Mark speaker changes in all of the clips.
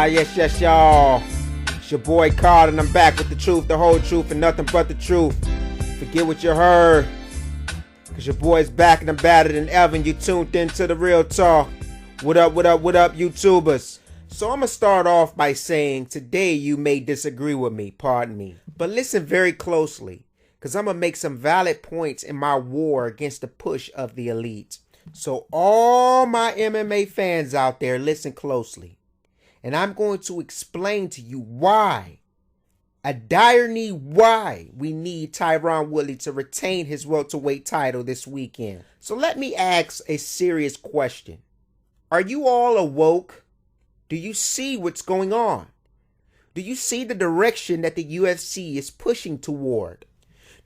Speaker 1: Yes, y'all. It's your boy Card, and I'm back with the truth, the whole truth, and nothing but the truth. Forget what you heard, because your boy's back and I'm badder than ever, and you tuned into the real talk. What up, YouTubers? So I'm going to start off by saying, today you may disagree with me, pardon me. But listen very closely, because I'm going to make some valid points in my war against the push of the elite. So all my MMA fans out there, listen closely. And I'm going to explain to you why, a dire need why we need Tyron Woodley to retain his welterweight title this weekend. So let me ask a serious question. Are you all awoke? Do you see what's going on? Do you see the direction that the UFC is pushing toward?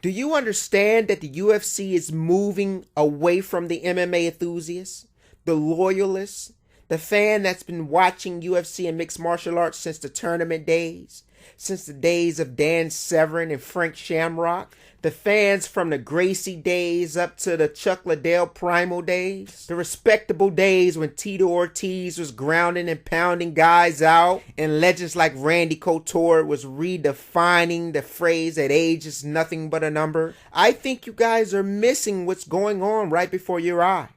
Speaker 1: Do you understand that the UFC is moving away from the MMA enthusiasts, the loyalists, the fan that's been watching UFC and mixed martial arts since the tournament days, since the days of Dan Severn and Frank Shamrock, the fans from the Gracie days up to the Chuck Liddell Primal days, the respectable days when Tito Ortiz was grounding and pounding guys out, and legends like Randy Couture was redefining the phrase that age is nothing but a number. I think you guys are missing what's going on right before your eyes.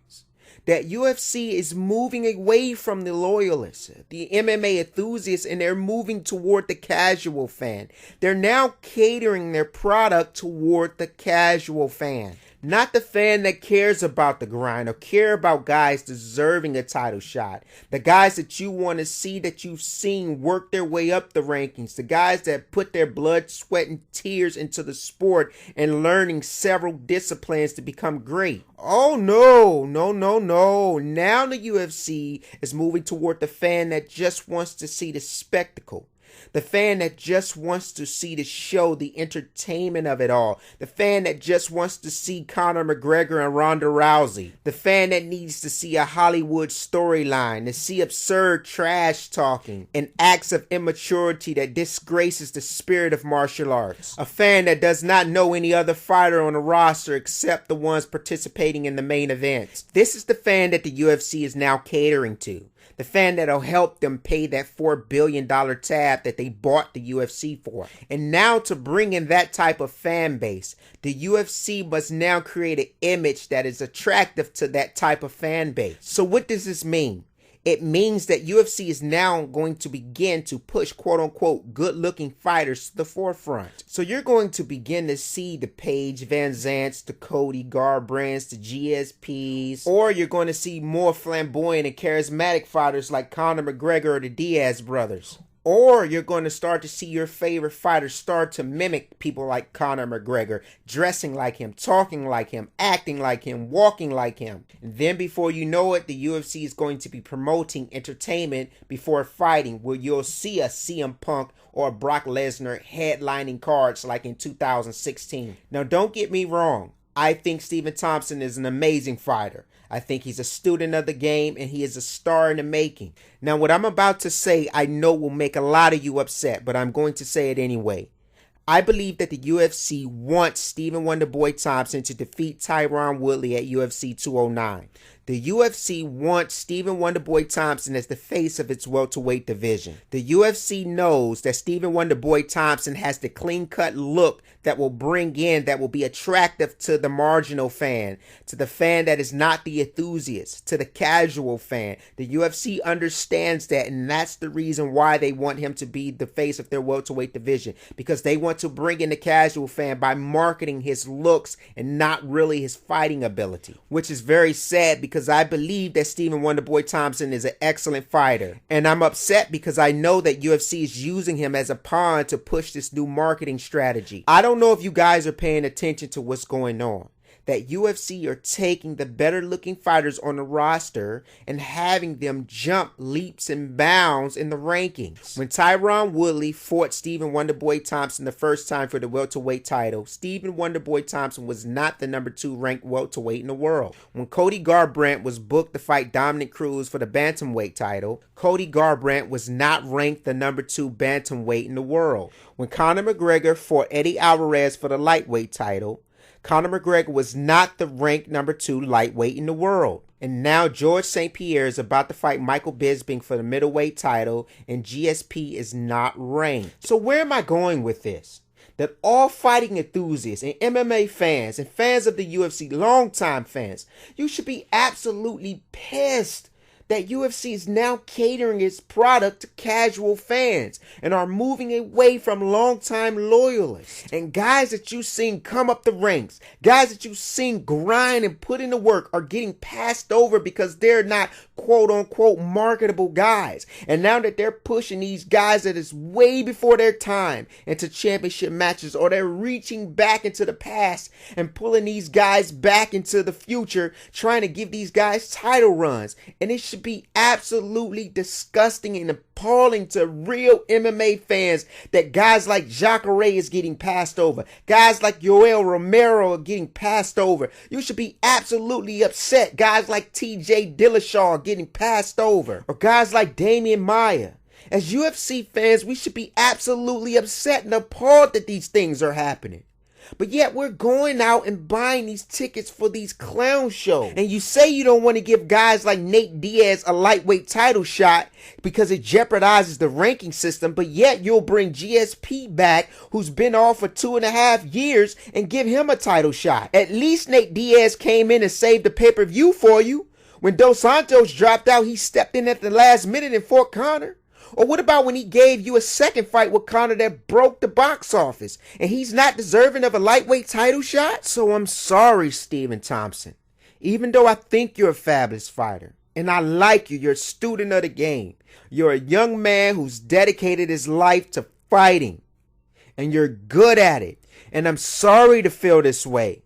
Speaker 1: That UFC is moving away from the loyalists, the MMA enthusiasts, and they're moving toward the casual fan. They're now catering their product toward the casual fan. Not the fan that cares about the grind or care about guys deserving a title shot. The guys that you want to see, that you've seen work their way up the rankings. The guys that put their blood, sweat, and tears into the sport and learning several disciplines to become great. Oh, no. Now the UFC is moving toward the fan that just wants to see the spectacle. The fan that just wants to see the show, the entertainment of it all. The fan that just wants to see Conor McGregor and Ronda Rousey. The fan that needs to see a Hollywood storyline, to see absurd trash talking and acts of immaturity that disgraces the spirit of martial arts. A fan that does not know any other fighter on the roster except the ones participating in the main events. This is the fan that the UFC is now catering to. The fan that'll help them pay that $4 billion tab that they bought the UFC for. And now to bring in that type of fan base, the UFC must now create an image that is attractive to that type of fan base. So what does this mean? It means that UFC is now going to begin to push quote-unquote good-looking fighters to the forefront. So you're going to begin to see the Paige Van Zants, the Cody Garbrandts, the GSPs, or you're going to see more flamboyant and charismatic fighters like Conor McGregor or the Diaz brothers. Or you're going to start to see your favorite fighters start to mimic people like Conor McGregor, dressing like him, talking like him, acting like him, walking like him. And then before you know it, the UFC is going to be promoting entertainment before fighting, where you'll see a CM Punk or a Brock Lesnar headlining cards like in 2016. Now don't get me wrong. I think Stephen Thompson is an amazing fighter. I think he's a student of the game and he is a star in the making. Now what I'm about to say I know will make a lot of you upset, but I'm going to say it anyway. I believe that the UFC wants Stephen Wonderboy Thompson to defeat Tyron Woodley at UFC 209. The UFC wants Stephen Wonderboy Thompson as the face of its welterweight division. The UFC knows that Stephen Wonderboy Thompson has the clean-cut look that will be attractive to the marginal fan, to the fan that is not the enthusiast, to the casual fan. The UFC understands that, and that's the reason why they want him to be the face of their welterweight division, because they want to bring in the casual fan by marketing his looks and not really his fighting ability, which is very sad because I believe that Stephen Wonderboy Thompson is an excellent fighter. And I'm upset because I know that UFC is using him as a pawn to push this new marketing strategy. I don't know if you guys are paying attention to what's going on. That UFC are taking the better looking fighters on the roster and having them jump leaps and bounds in the rankings. When Tyron Woodley fought Stephen Wonderboy Thompson the first time for the welterweight title, Stephen Wonderboy Thompson was not the number 2 ranked welterweight in the world. When Cody Garbrandt was booked to fight Dominic Cruz for the bantamweight title, Cody Garbrandt was not ranked the number 2 bantamweight in the world. When Conor McGregor fought Eddie Alvarez for the lightweight title, Conor McGregor was not the ranked number 2 lightweight in the world. And now George St. Pierre is about to fight Michael Bisping for the middleweight title, and GSP is not ranked. So where am I going with this? That all fighting enthusiasts and MMA fans and fans of the UFC, longtime fans, you should be absolutely pissed that UFC is now catering its product to casual fans and are moving away from longtime loyalists. And guys that you've seen come up the ranks, guys that you've seen grind and put in the work are getting passed over because they're not quote unquote marketable guys. And now that they're pushing these guys that is way before their time into championship matches, or they're reaching back into the past and pulling these guys back into the future, trying to give these guys title runs. And it should be absolutely disgusting and appalling to real MMA fans that guys like Jacare is getting passed over. Guys like Yoel Romero are getting passed over. You should be absolutely upset. Guys like TJ Dillashaw are getting passed over. Or guys like Damian Maia. As UFC fans, we should be absolutely upset and appalled that these things are happening. But yet we're going out and buying these tickets for these clown shows. And you say you don't want to give guys like Nate Diaz a lightweight title shot because it jeopardizes the ranking system, but yet you'll bring GSP back, who's been off for 2.5 years, and give him a title shot. At least Nate Diaz came in and saved the pay-per-view for you. When Dos Santos dropped out, he stepped in at the last minute and fought Conor. Or what about when he gave you a second fight with Conor that broke the box office, and he's not deserving of a lightweight title shot? So I'm sorry, Stephen Thompson. Even though I think you're a fabulous fighter, and I like you, you're a student of the game. You're a young man who's dedicated his life to fighting, and you're good at it. And I'm sorry to feel this way,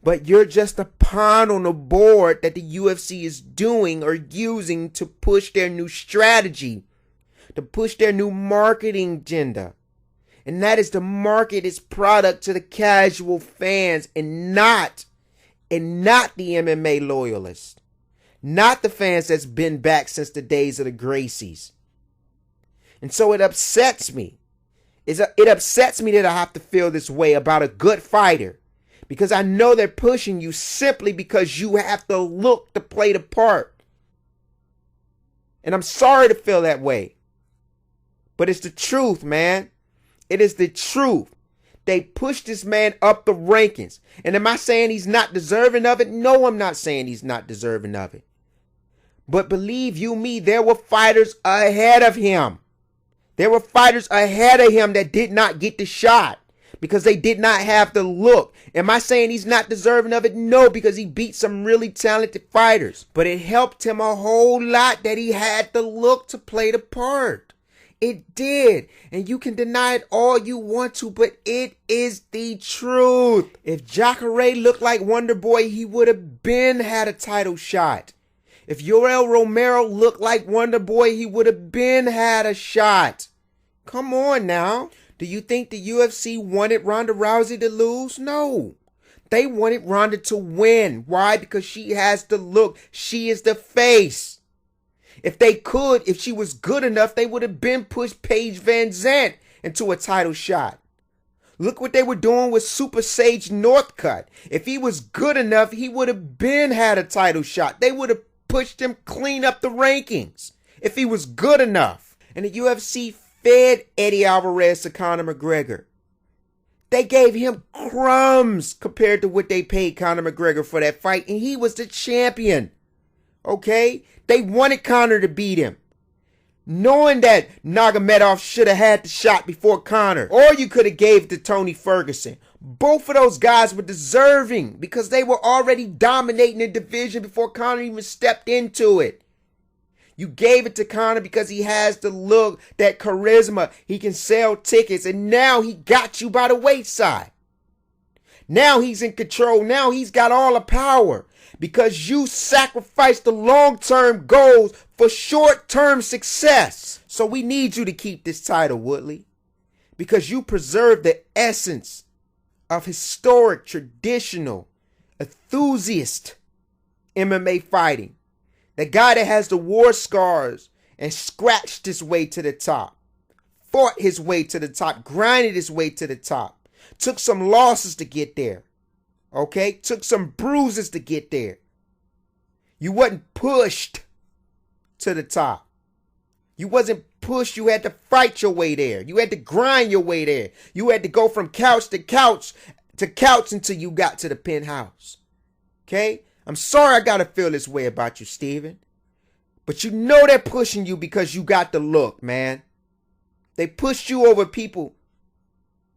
Speaker 1: but you're just a pawn on the board that the UFC is doing or using to push their new strategy, to push their new marketing agenda. And that is to market its product to the casual fans and not the MMA loyalists. Not the fans that's been back since the days of the Gracies. And so it upsets me. It upsets me that I have to feel this way about a good fighter. Because I know they're pushing you simply because you have to look to play the part. And I'm sorry to feel that way. But it's the truth, man. It is the truth. They pushed this man up the rankings. And am I saying he's not deserving of it? No, I'm not saying he's not deserving of it. But believe you me, there were fighters ahead of him. There were fighters ahead of him that did not get the shot because they did not have the look. Am I saying he's not deserving of it? No, because he beat some really talented fighters. But it helped him a whole lot that he had the look to play the part. It did. And you can deny it all you want to, but it is the truth. If Jacare looked like Wonder Boy, he would have had a title shot. If Yoel Romero looked like Wonder Boy, he would have had a shot. Come on now. Do you think the UFC wanted Ronda Rousey to lose? No. They wanted Ronda to win. Why? Because she has the look. She is the face. If they could, if she was good enough, they would have been pushed Paige Van Zandt into a title shot. Look what they were doing with Super Sage Northcutt. If he was good enough, he would have had a title shot. They would have pushed him clean up the rankings if he was good enough. And the UFC fed Eddie Alvarez to Conor McGregor. They gave him crumbs compared to what they paid Conor McGregor for that fight, and he was the champion. Okay? They wanted Conor to beat him, knowing that Nurmagomedov should have had the shot before Conor. Or you could have gave it to Tony Ferguson. Both of those guys were deserving because they were already dominating the division before Conor even stepped into it. You gave it to Conor because he has the look, that charisma. He can sell tickets, and now he got you by the wayside. Now he's in control. Now he's got all the power. Because you sacrificed the long-term goals for short-term success. So we need you to keep this title, Woodley. Because you preserve the essence of historic, traditional, enthusiast MMA fighting. The guy that has the war scars and scratched his way to the top. Fought his way to the top. Grinded his way to the top. Took some losses to get there. Okay? Took some bruises to get there. You wasn't pushed to the top. You wasn't pushed. You had to fight your way there. You had to grind your way there. You had to go from couch to couch to couch until you got to the penthouse. Okay? I'm sorry I got to feel this way about you, Steven. But you know they're pushing you because you got the look, man. They pushed you over people.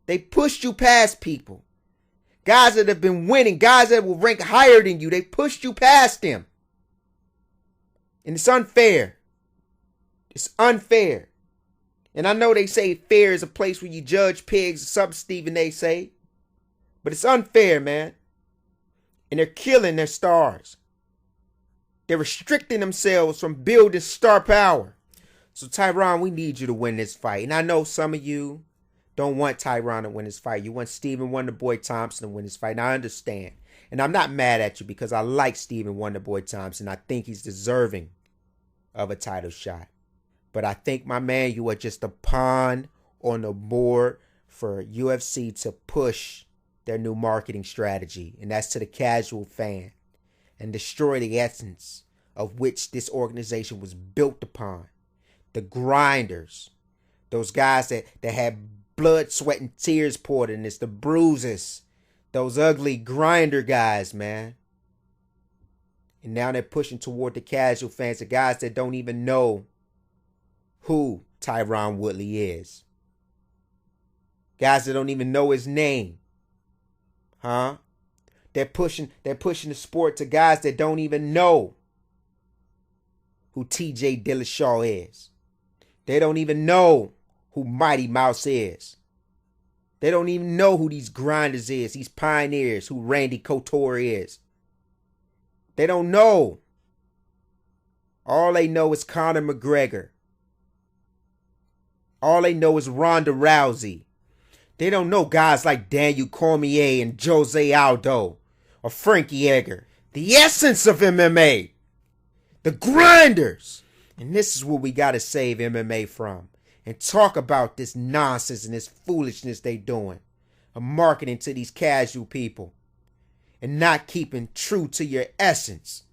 Speaker 1: They pushed you past people. Guys that have been winning, guys that will rank higher than you, they pushed you past them. And it's unfair. It's unfair. And I know they say fair is a place where you judge pigs or something, Stephen, they say. But it's unfair, man. And they're killing their stars. They're restricting themselves from building star power. So Tyron, we need you to win this fight. And I know some of you don't want Tyron to win this fight. You want Stephen Wonderboy Thompson to win this fight. And I understand. And I'm not mad at you because I like Stephen Wonderboy Thompson. I think he's deserving of a title shot. But I think, my man, you are just a pawn on the board for UFC to push their new marketing strategy. And that's to the casual fan. And destroy the essence of which this organization was built upon. The grinders. Those guys that had blood, sweat, and tears poured in this. The bruises. Those ugly grinder guys, man. And now they're pushing toward the casual fans. The guys that don't even know who Tyron Woodley is. Guys that don't even know his name. Huh? They're pushing the sport to guys that don't even know who TJ Dillashaw is. They don't even know who Mighty Mouse is. They don't even know who these grinders is, these pioneers, who Randy Couture is. They don't know. All they know is Conor McGregor. All they know is Ronda Rousey. They don't know guys like Daniel Cormier and Jose Aldo or Frankie Edgar. The essence of MMA. The grinders. And this is what we got to save MMA from. And talk about this nonsense and this foolishness they doing. Of marketing to these casual people. And not keeping true to your essence.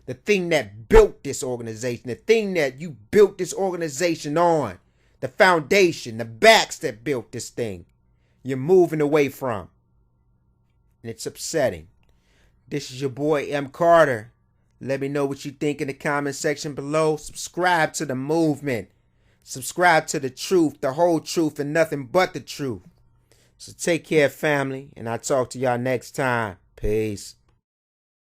Speaker 1: The thing that built this organization. The thing that you built this organization on. The foundation. The backs that built this thing. You're moving away from. And it's upsetting. This is your boy M. Carter. Let me know what you think in the comment section below. Subscribe to the movement. Subscribe to the truth, the whole truth, and nothing but the truth. So take care, family, and I'll talk to y'all next time. Peace.